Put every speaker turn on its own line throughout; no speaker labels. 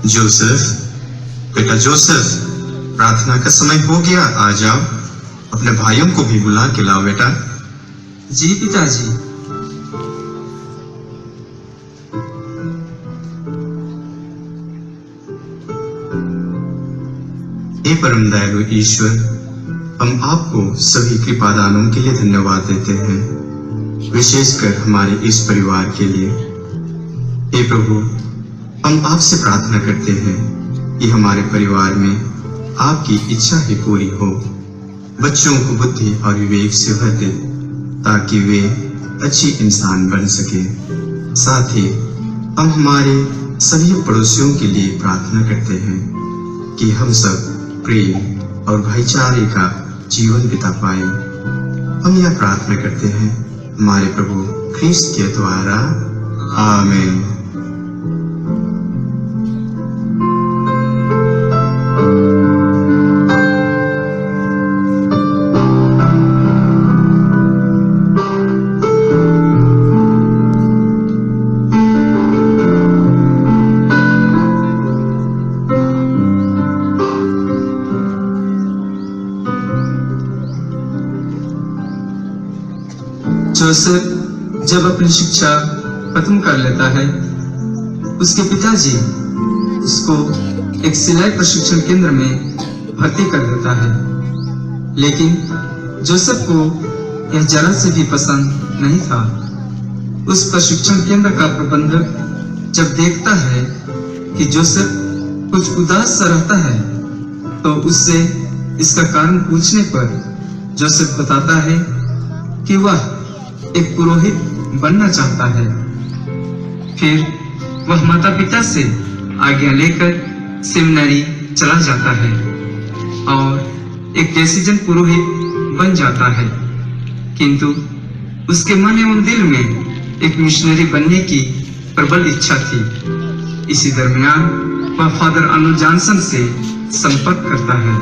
Joseph, बेटा Joseph, प्रार्थना का समय हो गया, आ जाओ। अपने भाइयों को भी बुला के लाओ बेटा।
जी पिताजी।
हे परम दयालु ईश्वर, हम आपको सभी कृपादानों के लिए धन्यवाद देते हैं, विशेषकर हमारे इस परिवार के लिए। हे प्रभु, हम आपसे प्रार्थना करते हैं कि हमारे परिवार में आपकी इच्छा ही पूरी हो। बच्चों को बुद्धि और विवेक से भर दे ताकि वे अच्छी इंसान बन सके। साथ ही हम हमारे सभी पड़ोसियों के लिए प्रार्थना करते हैं कि हम सब प्रेम और भाईचारे का जीवन बिता पाए। हम यह प्रार्थना करते हैं हमारे प्रभु ख्रीस्त के द्वारा, आमीन।
जोसेफ जब अपनी शिक्षा खत्म कर लेता है, उसके पिताजी उसको एक सिलाई प्रशिक्षण केंद्र में भर्ती कर देता है। लेकिन जोसेफ को यह जरा से भी पसंद नहीं था। उस प्रशिक्षण केंद्र का प्रबंधक जब देखता है कि जोसेफ कुछ उदास सा रहता है, तो उससे इसका कारण पूछने पर जोसेफ बताता है कि वह एक पुरोहित बनना चाहता है। फिर वह माता पिता से आज्ञा लेकर सेमिनरी चला जाता है और एक कैसिजन पुरोहित बन जाता है। किंतु उसके मन एवं दिल में एक मिशनरी बनने की प्रबल इच्छा थी। इसी दरमियान वह फादर आर्नोल्ड जॉनसन से संपर्क करता है।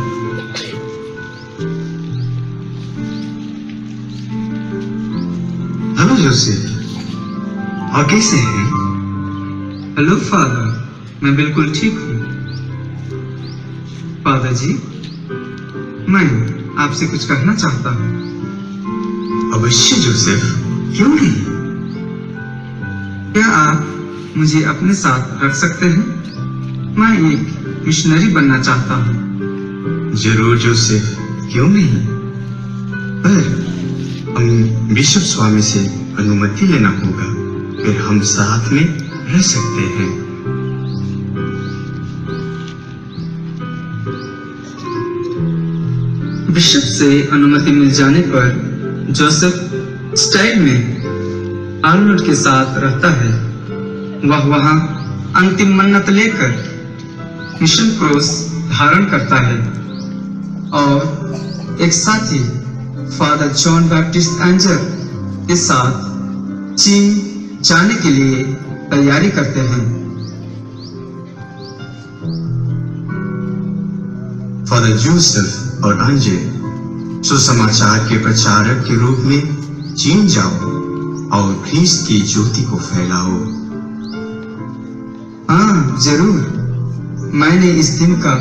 हेलो जोसेफ, और कैसे हैं?
हेलो फादर, मैं बिल्कुल ठीक हूँ। फादर जी, मैं आपसे कुछ कहना चाहता हूँ।
अवश्य जोसेफ, क्यों नहीं?
क्या आप मुझे अपने साथ रख सकते हैं? मैं एक मिशनरी बनना चाहता हूँ।
जरूर जोसेफ, क्यों नहीं? पर हम बिशप स्वामी से अनुमति लेना होगा, फिर हम साथ में रह सकते हैं।
बिशप से अनुमति मिल जाने पर जोसेफ स्टाइल में आर्नोल्ड के साथ रहता है। वह वहां अंतिम मन्नत लेकर मिशन क्रॉस धारण करता है और एक साथी फादर जॉन बैप्टिस्ट एंजल के साथ चीन जाने के लिए तैयारी करते हैं।
फादर जोसेफ और एंजल सुसमाचार के प्रचारक के रूप में चीन जाओ और ख्रीस्त की ज्योति को फैलाओ।
हाँ जरूर, मैंने इस दिन का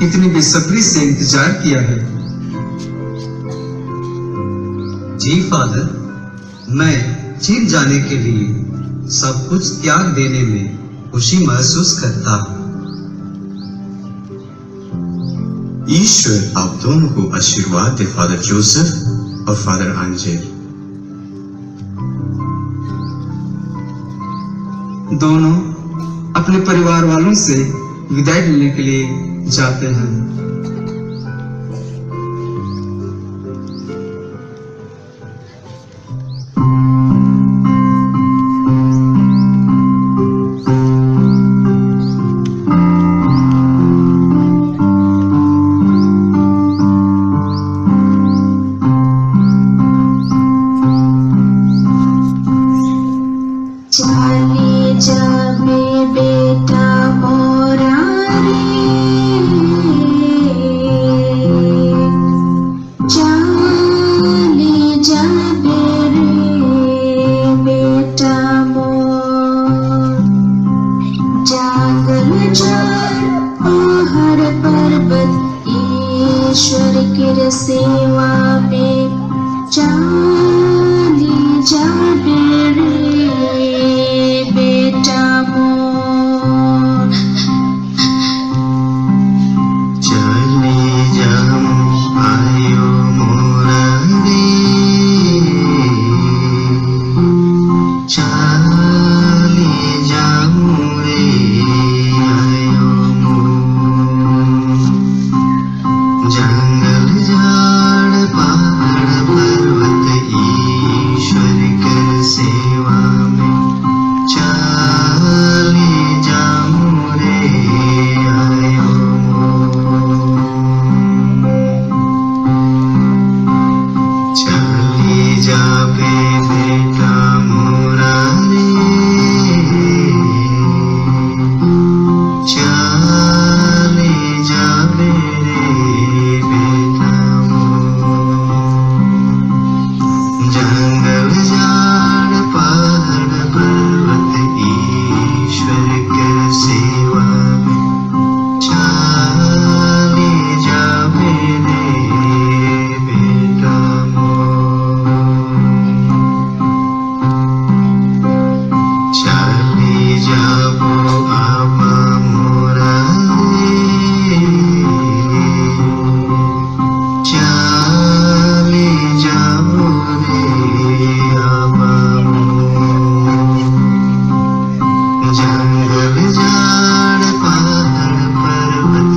इतनी बेसब्री से इंतजार किया है।
जी फादर, मैं चीन जाने के लिए सब कुछ त्याग देने में खुशी महसूस करता हूँ।
ईश्वर आप दोनों को आशीर्वाद दे, फादर जोसेफ और फादर एंजल।
दोनों अपने परिवार वालों से विदाई लेने के लिए जाते हैं।
चले जाबे बेटा मोरा रे,
जाबो आबा मोरा रे, चले जाबो रे आबा जंगल झाड़ पहाड़ पर्वत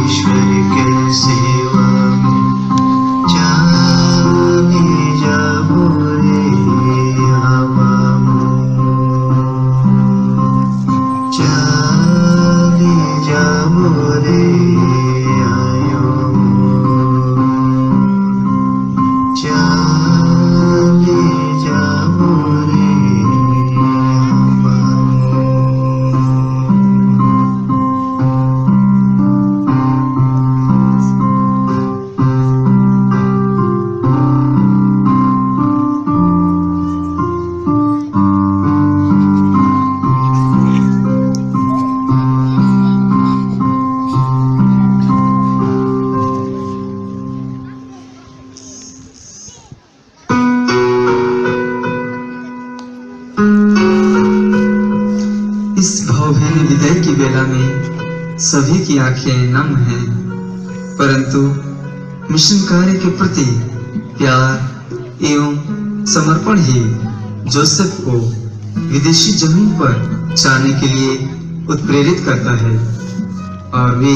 ईश्वर के सेवा में चले जाबो रे आबा चले जाबो रे आयो चले जाबो रे आबा
इस भावभीनी विदाई की बेला में सभी की आंखें नम हैं, परंतु मिशन कार्य के प्रति प्यार एवं समर्पण ही जोसेफ को विदेशी जमीन पर जाने के लिए उत्प्रेरित करता है और वे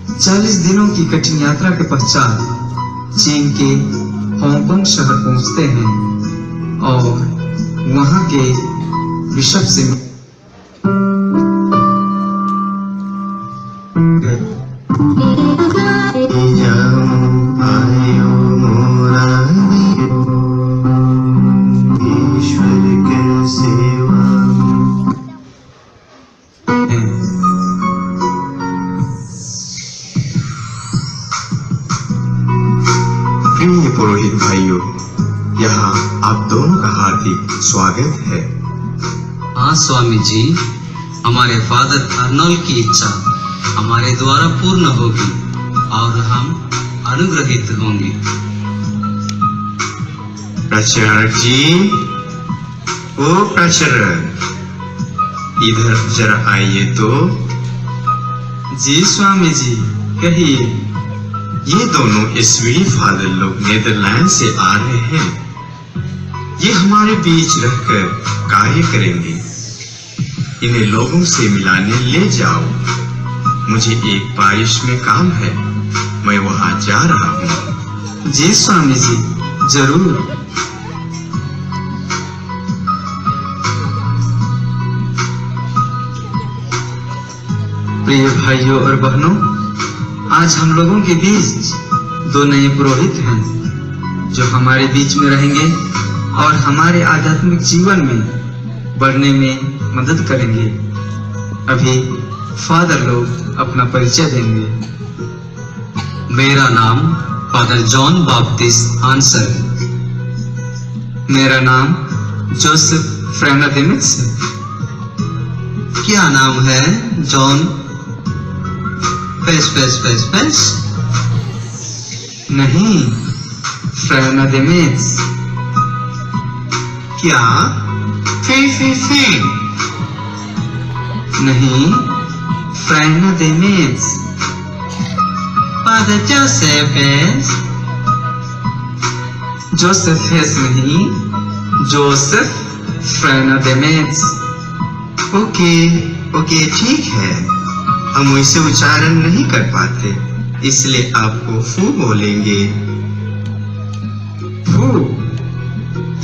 40 दिनों की कठिन यात्रा के पश्चात चीन के हांगकांग शहर पहुंचते हैं और वहां के बिशप से
आयो मोरा ईश्वर के सेवा प्रिय पुरोहित भाइयों, यहाँ आप दोनों का हार्दिक स्वागत है।
हाँ स्वामी जी, हमारे फादर अर्नोल्ड की इच्छा हमारे द्वारा पूर्ण होगी और हम अनुग्रहित होंगे।
प्रचारक जी, ओ प्रचारक, इधर जरा आइए तो।
जी स्वामी जी, कहिए।
ये दोनों ईस्वी फादर लोग नीदरलैंड से आ रहे हैं। ये हमारे बीच रहकर कार्य करेंगे। इन्हें लोगों से मिलाने ले जाओ। मुझे एक पारिश में काम है, मैं वहां जा रहा हूँ।
जी स्वामी जी, जरूर। प्रिय भाइयों और बहनों, आज हम लोगों के बीच दो नए पुरोहित हैं जो हमारे बीच में रहेंगे और हमारे आध्यात्मिक जीवन में बढ़ने में मदद करेंगे। अभी फादर लोग अपना परिचय देंगे।
मेरा नाम फादर जॉन बाप्टिस्ट आंसर है।
मेरा नाम जोसेफ फ्रेनादेमिट्स है।
क्या नाम है जॉन? पेस
नहीं, फ्रेनादेमिट्स।
क्या? फे
नहीं, फ्रेनादेमिट्स।
फादर जोसेफ
जोसेफेस नहीं, जोसेफ फ्रेनादेमिट्स।
ओके ठीक है। हम वैसे उच्चारण नहीं कर पाते, इसलिए आपको फू बोलेंगे।
फू,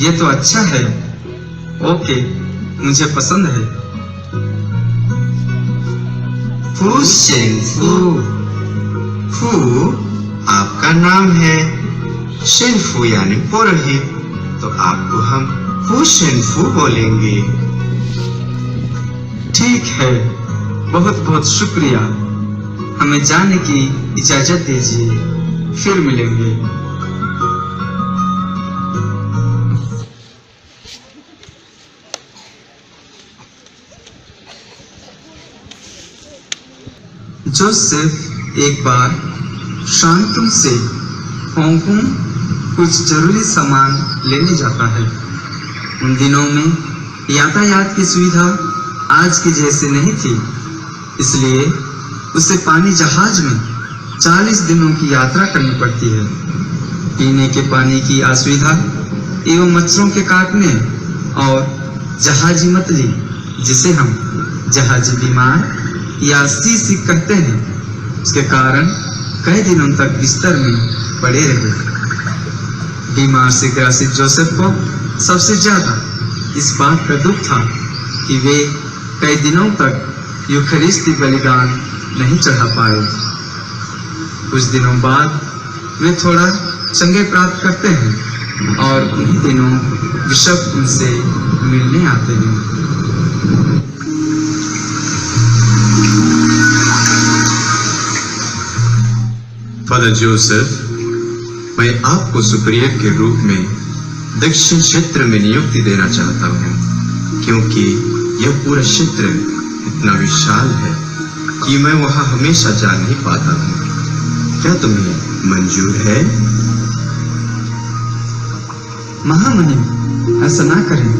ये तो अच्छा है। ओके, मुझे पसंद है।
फू शेन फू आपका नाम है। शेनफू यानी पुरोहित, तो आपको हम फू शेनफू बोलेंगे।
ठीक है, बहुत बहुत शुक्रिया। हमें जाने की इजाजत दीजिए, फिर मिलेंगे। जोसेफ एक बार शांतुम से हांगकांग कुछ जरूरी सामान लेने जाता है। उन दिनों में यातायात की सुविधा आज की जैसी नहीं थी, इसलिए उसे पानी जहाज में 40 दिनों की यात्रा करनी पड़ती है। पीने के पानी की असुविधा एवं मच्छरों के काटने और जहाजी मतली, जिसे हम जहाजी बीमार या सी कहते हैं, उसके कारण कई दिनों तक बिस्तर में पड़े रहे। बीमार से ग्रसित जोसेफ को सबसे ज्यादा इस बात का दुख था कि वे कई दिनों तक यूखरिस्ती बलिदान नहीं चढ़ा पाए। कुछ दिनों बाद वे थोड़ा चंगे प्राप्त करते हैं और उन्हीं दिनों बिशप उनसे मिलने आते हैं।
फादर जोसेफ, मैं आपको सुपरियर के रूप में दक्षिण क्षेत्र में नियुक्ति देना चाहता हूँ, क्योंकि यह पूरा क्षेत्र इतना विशाल है कि मैं वहाँ हमेशा जा नहीं पाता हूँ। क्या तुम्हें मंजूर है?
महामहिम, ऐसा ना करें।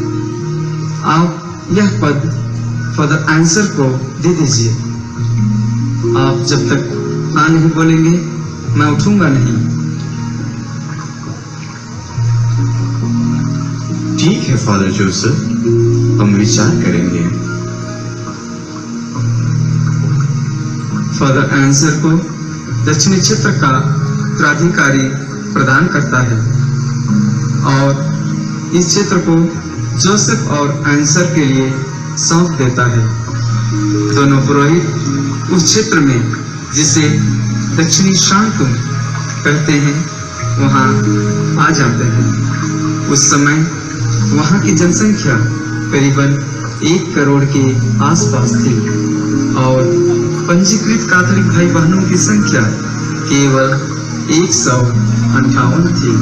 आप यह पद फादर आंसर को दे दीजिए। आप जब तक हाँ नहीं बोलेंगे, मैं उठूंगा नहीं।
ठीक है फादर जोसेफ, हम विचार करेंगे।
फादर आंसर को दक्षिणी क्षेत्र का प्राधिकारी प्रदान करता है और इस क्षेत्र को जोसेफ और आंसर के लिए सौंप देता है। दोनों पुरोहित उस क्षेत्र में, जिसे दक्षिणी शांतुम कहते हैं, वहां आ जाते हैं। उस समय वहां की जनसंख्या करीबन 1 करोड़ के आसपास थी और पंजीकृत कैथोलिक भाई बहनों की संख्या केवल 158 थी।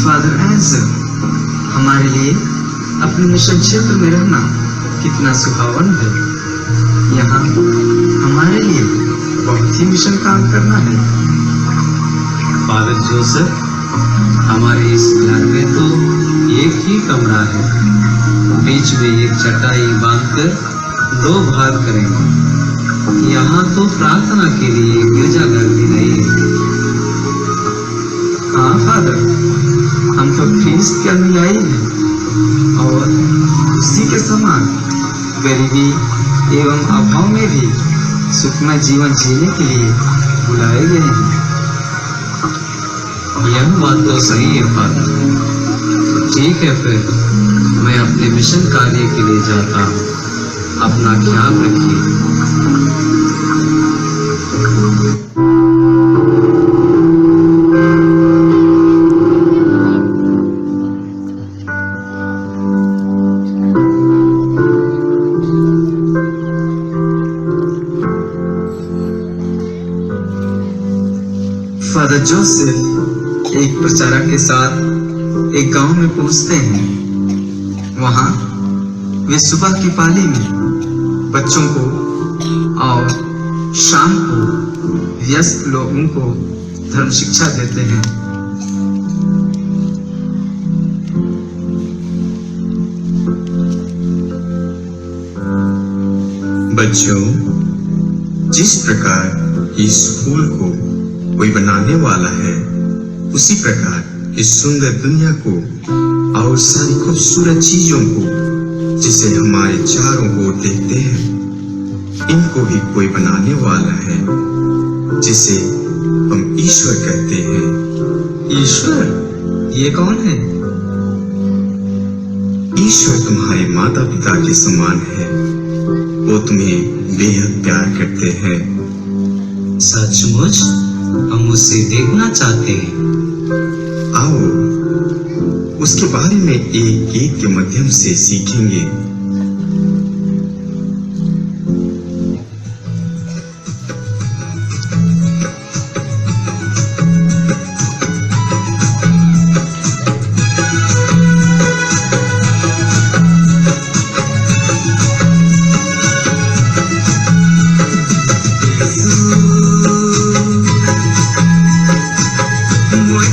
फादर आंसर, हमारे लिए अपने मिशन क्षेत्र में रहना कितना सुहावन है। यहाँ हमारे लिए बहुत ही मिशन काम करना है।
फादर जोसेफ, हमारे इस घर में तो एक ही कमरा है। बीच में एक चटाई बांधकर 2 भाग करेंगे। यहाँ तो प्रार्थना के लिए गिरजाघर भी नहीं है।
हाँ फादर, हम तो ख्रीस्त के अनुयायी हैं और उसी के समान गरीबी एवं अभाव में भी सुखमय जीवन जीने के लिए बुलाए गए हैं।
यह बात तो सही है फादर। ठीक है, फिर मैं अपने मिशन कार्य के लिए जाता हूँ। अपना ख्याल रखिए।
फादर जोसेफ एक प्रचारक के साथ एक गांव में पहुंचते हैं। वहां वे सुबह की पाली में बच्चों को और शाम को व्यस्त लोगों को धर्म शिक्षा देते हैं।
बच्चों, जिस प्रकार इस फूल को कोई बनाने वाला है, उसी प्रकार इस सुंदर दुनिया को और सारी खूबसूरत चीजों को जिसे हमारे चारों ओर देखते हैं, इनको भी कोई बनाने वाला है, जिसे हम ईश्वर कहते हैं।
ईश्वर? ये कौन है?
ईश्वर तुम्हारे माता पिता के समान है। वो तुम्हें बेहद प्यार करते हैं।
सचमुच? हम उसे देखना चाहते हैं।
आओ, उसके बारे में एक गीत के माध्यम से सीखेंगे।
Muy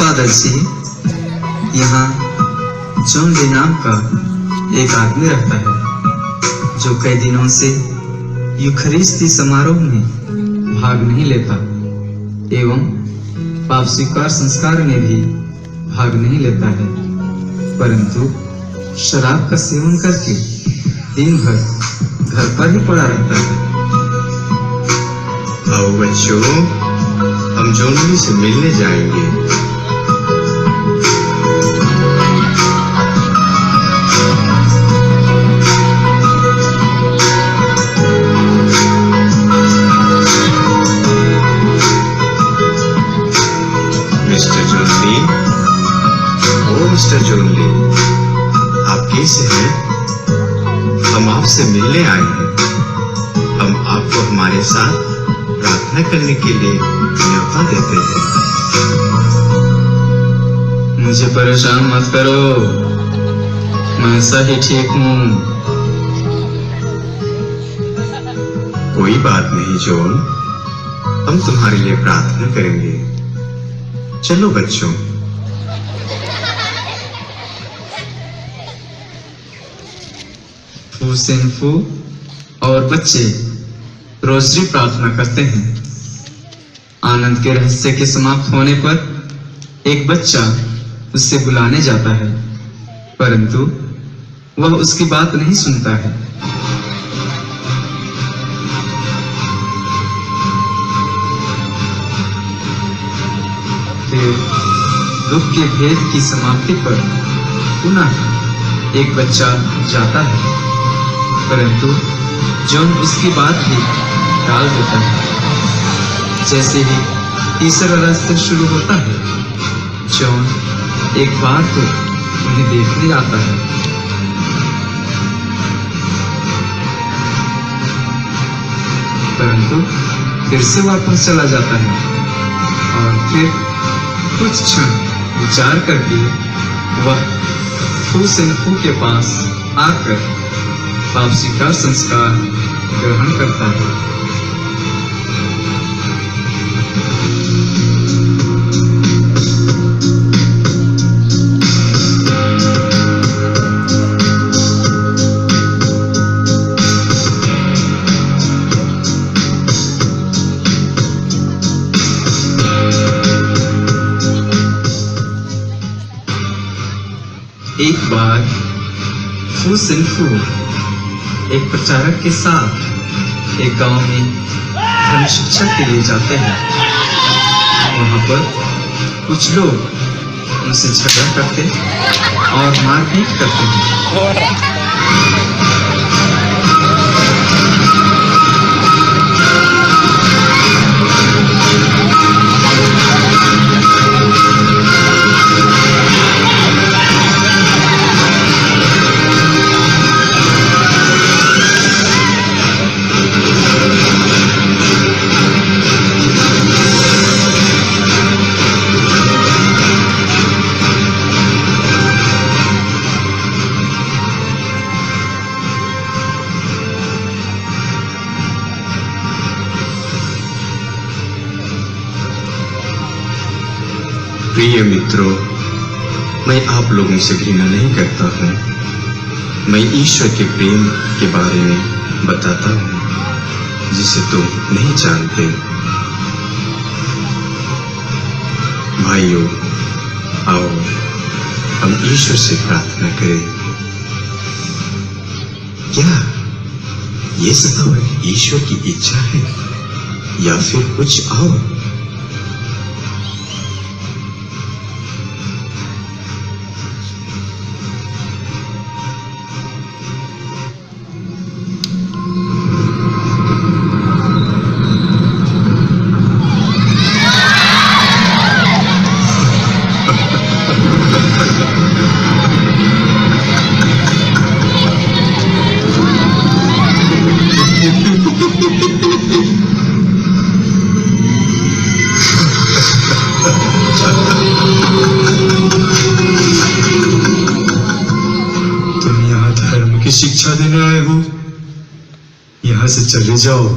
फादर जी, यहाँ जॉन डे नाम का एक आदमी रहता है जो कई दिनों से यूखरिस्ती समारोह में भाग नहीं लेता एवं पाप स्वीकार संस्कार में भी भाग नहीं लेता है, परंतु शराब का सेवन करके दिन भर घर पर ही पड़ा रहता है।
आओ बच्चों, हम जॉन से मिलने जाएंगे। मिस्टर जॉनली, आप कैसे हैं? हम आपसे मिलने आए हैं। हम आपको हमारे साथ प्रार्थना करने के लिए न्योता देते हैं।
मुझे परेशान मत करो, मैं ऐसा ही ठीक हूँ।
कोई बात नहीं जॉन, हम तुम्हारे लिए प्रार्थना करेंगे। चलो बच्चों।
फू और बच्चे रोजरी प्रार्थना करते हैं। आनंद के रहस्य के समाप्त होने पर एक बच्चा उससे बुलाने जाता है, परंतु वह उसकी बात नहीं सुनता है। फिर दुख के भेद की समाप्ति पर पुनः एक बच्चा जाता है, परंतु जॉन उसकी बात भी टाल देता है। जैसे ही तीसरा रास्ता शुरू होता है, जॉन एक बार तो उन्हें देखने आता है। परंतु फिर से वापस चला जाता है और फिर कुछ क्षण विचार करके वह फू के पास आकर पाप स्वीकार संस्कार ग्रहण करता है। एक बार फू एक प्रचारक के साथ एक गांव में धर्म शिक्षा के लिए जाते हैं। वहां पर कुछ लोग उनसे झगड़ा करते और मारपीट करते हैं।
प्रिय मित्रों, मैं आप लोगों से घृणा नहीं करता हूँ। मैं ईश्वर के प्रेम के बारे में बताता हूँ जिसे तुम नहीं जानते। भाइयों, आओ हम ईश्वर से प्रार्थना करें। क्या ये सदा ईश्वर की इच्छा है या फिर कुछ और?
शिक्षा देने आए हो? यहाँ से चले जाओ,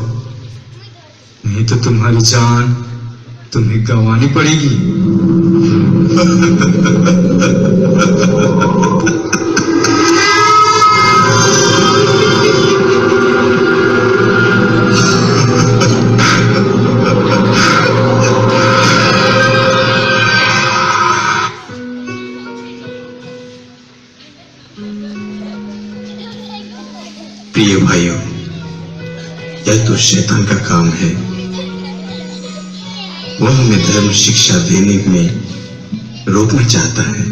नहीं तो तुम्हारी जान तुम्हें गंवानी पड़ेगी।
प्रिय भाइयों, यह तो शैतान का काम है। वह हमें धर्म शिक्षा देने में रोकना चाहता है।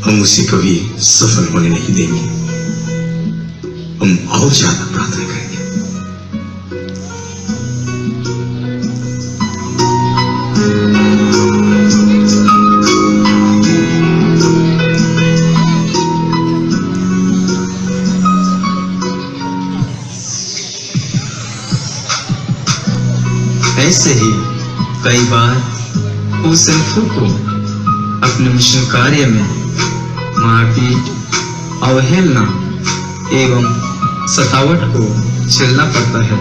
हम उसे कभी सफल होने नहीं देंगे। हम और ज्यादा प्रार्थना करेंगे।
ऐसे ही कई बार फूसेनफू को अपने मिशन कार्य में मारपीट, अवहेलना एवं सतावट को झेलना पड़ता है।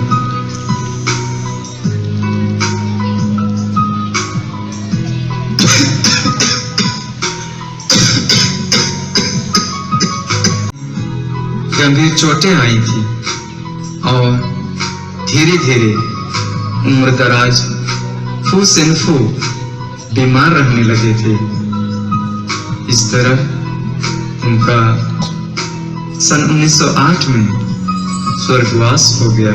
गंभीर चोटें आई थी और धीरे धीरे उम्रदराज फूसेनफू बीमार रहने लगे थे। इस तरह उनका सन 1908 में स्वर्गवास हो गया।